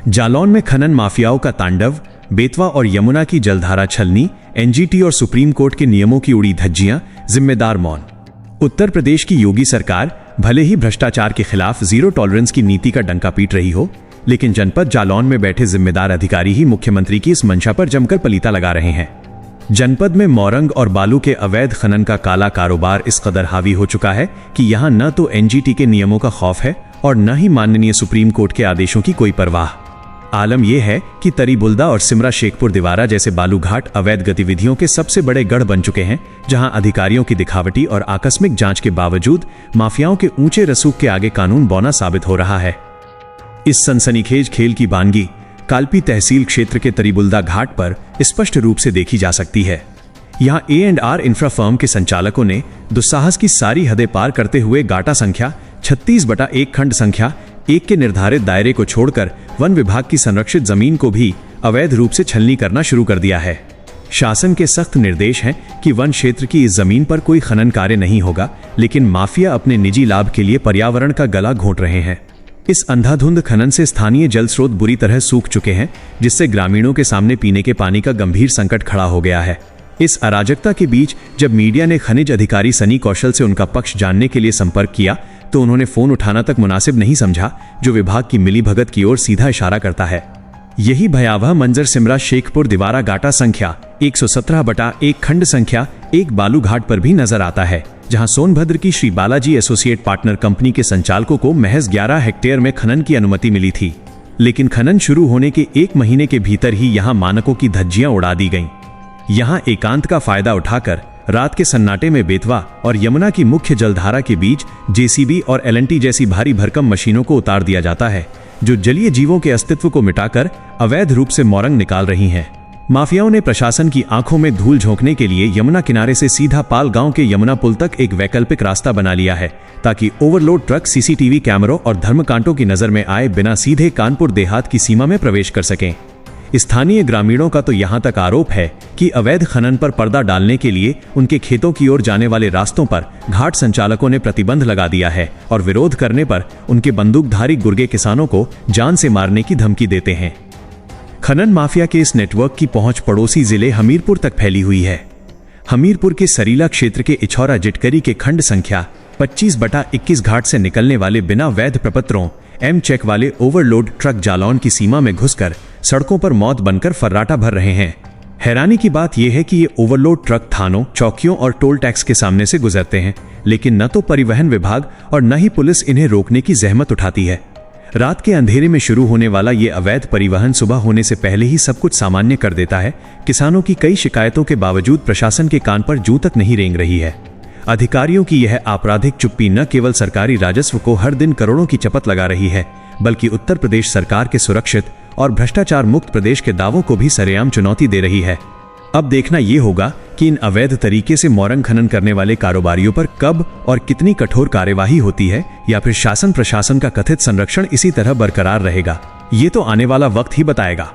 जालौन में खनन माफियाओं का तांडव, बेतवा और यमुना की जलधारा छलनी, एनजीटी और सुप्रीम कोर्ट के नियमों की उड़ी धज्जियां, जिम्मेदार मौन। उत्तर प्रदेश की योगी सरकार भले ही भ्रष्टाचार के खिलाफ जीरो टॉलरेंस की नीति का डंका पीट रही हो, लेकिन जनपद जालौन में बैठे जिम्मेदार अधिकारी ही मुख्यमंत्री की इस मंशा पर जमकर पलीता लगा रहे हैं। जनपद में मोरंग और बालू के अवैध खनन का काला कारोबार इस कदर हावी हो चुका है कि यहां न तो एनजीटी के नियमों का खौफ है और न ही माननीय सुप्रीम कोर्ट के आदेशों की कोई परवाह। आलम यह है कि तरीबुल्दा और सिमरा शेखपुर दिवारा जैसे बालू घाट अवैध गतिविधियों के सबसे बड़े गढ़ बन चुके हैं, जहां अधिकारियों की दिखावटी और आकस्मिक जांच के बावजूद माफियाओं के ऊंचे रसूख के आगे कानून बौना साबित हो रहा है। इस सनसनीखेज खेल की बानगी कालपी तहसील क्षेत्र के तरीबुल्दा घाट पर स्पष्ट रूप से देखी जा सकती है। यहां A&R इंफ्रा फर्म के संचालकों ने दुस्साहस की सारी हदें पार करते हुए गाटा संख्या 36/1 खंड संख्या 1 के निर्धारित दायरे को छोड़कर वन विभाग की संरक्षित जमीन को भी अवैध रूप से छलनी करना शुरू कर दिया है। शासन के सख्त निर्देश हैं कि वन क्षेत्र की इस जमीन पर कोई खनन कार्य नहीं होगा, लेकिन माफिया अपने निजी लाभ के लिए पर्यावरण का गला घोंट रहे हैं। इस अंधाधुंध खनन से स्थानीय जल स्रोत बुरी तरह सूख चुके हैं, जिससे ग्रामीणों के सामने पीने के पानी का गंभीर संकट खड़ा हो गया है। इस अराजकता के बीच जब मीडिया ने खनिज अधिकारी सनी कौशल से उनका पक्ष जानने के लिए संपर्क किया, तो उन्होंने फोन उठाना तक मुनासिब नहीं समझा, जो विभाग की मिलीभगत की ओर सीधा इशारा करता है। यही भयावह मंजर सिमरा शेखपुर दिवारा गाटा संख्या 117/1 खंड संख्या 1 बालू घाट पर भी नजर आता है, जहां सोनभद्र की Shri Balaji associate partner company के संचालकों को महज 11 हेक्टेयर में खनन की अनुमति मिली थी, लेकिन खनन शुरू होने के 1 महीने के भीतर ही यहां मानकों की धज्जियां उड़ा दी गईं। यहां एकांत का फायदा उठाकर रात के सन्नाटे में बेतवा और यमुना की मुख्य जलधारा के बीच जेसीबी और LNT जैसी भारी भरकम मशीनों को उतार दिया जाता है, जो जलीय जीवों के अस्तित्व को मिटाकर अवैध रूप से मोरंग निकाल रही हैं। माफियाओं ने प्रशासन की आंखों में धूल झोंकने के लिए यमुना किनारे से सीधा पाल गांव के यमुना पुल तक एक वैकल्पिक रास्ता बना लिया है, ताकि ओवरलोड ट्रक CCTV कैमरों और धर्मकांटों की नजर में आए बिना सीधे कानपुर देहात की सीमा में प्रवेश कर सकें। स्थानीय ग्रामीणों का तो यहां तक आरोप है कि अवैध खनन पर पर्दा डालने के लिए उनके खेतों की ओर जाने वाले रास्तों पर घाट संचालकों ने प्रतिबंध लगा दिया है और विरोध करने पर उनके बंदूकधारी गुर्गे किसानों को जान से मारने की धमकी देते हैं। खनन माफिया के इस नेटवर्क की पहुंच पड़ोसी जिले हमीरपुर तक फैली हुई है। हमीरपुर के सरीला क्षेत्र के इछौरा जिटकरी के खंड संख्या 25/21 घाट से निकलने वाले बिना वैध प्रपत्रों M चेक वाले ओवरलोड ट्रक जालौन की सीमा में घुसकर सड़कों पर मौत बनकर फर्राटा भर रहे हैं। हैरानी की बात यह है कि ये ओवरलोड ट्रक थानों, चौकियों और टोल टैक्स के सामने से गुजरते हैं, लेकिन न तो परिवहन विभाग और न ही पुलिस इन्हें रोकने की जहमत उठाती है। रात के अंधेरे में शुरू होने वाला ये अवैध परिवहन सुबह होने से पहले ही सब कुछ सामान्य कर देता है। किसानों की कई शिकायतों के बावजूद प्रशासन के कान पर जूं तक नहीं रेंग रही है। अधिकारियों की यह आपराधिक चुप्पी न केवल सरकारी राजस्व को हर दिन करोड़ों की चपत लगा रही है, बल्कि उत्तर प्रदेश सरकार के सुरक्षित और भ्रष्टाचार मुक्त प्रदेश के दावों को भी सरेआम चुनौती दे रही है। अब देखना यह होगा कि इन अवैध तरीके से मोरंग खनन करने वाले कारोबारियों पर कब और कितनी कठोर कार्यवाही होती है, या फिर शासन प्रशासन का कथित संरक्षण इसी तरह बरकरार रहेगा। ये तो आने वाला वक्त ही बताएगा।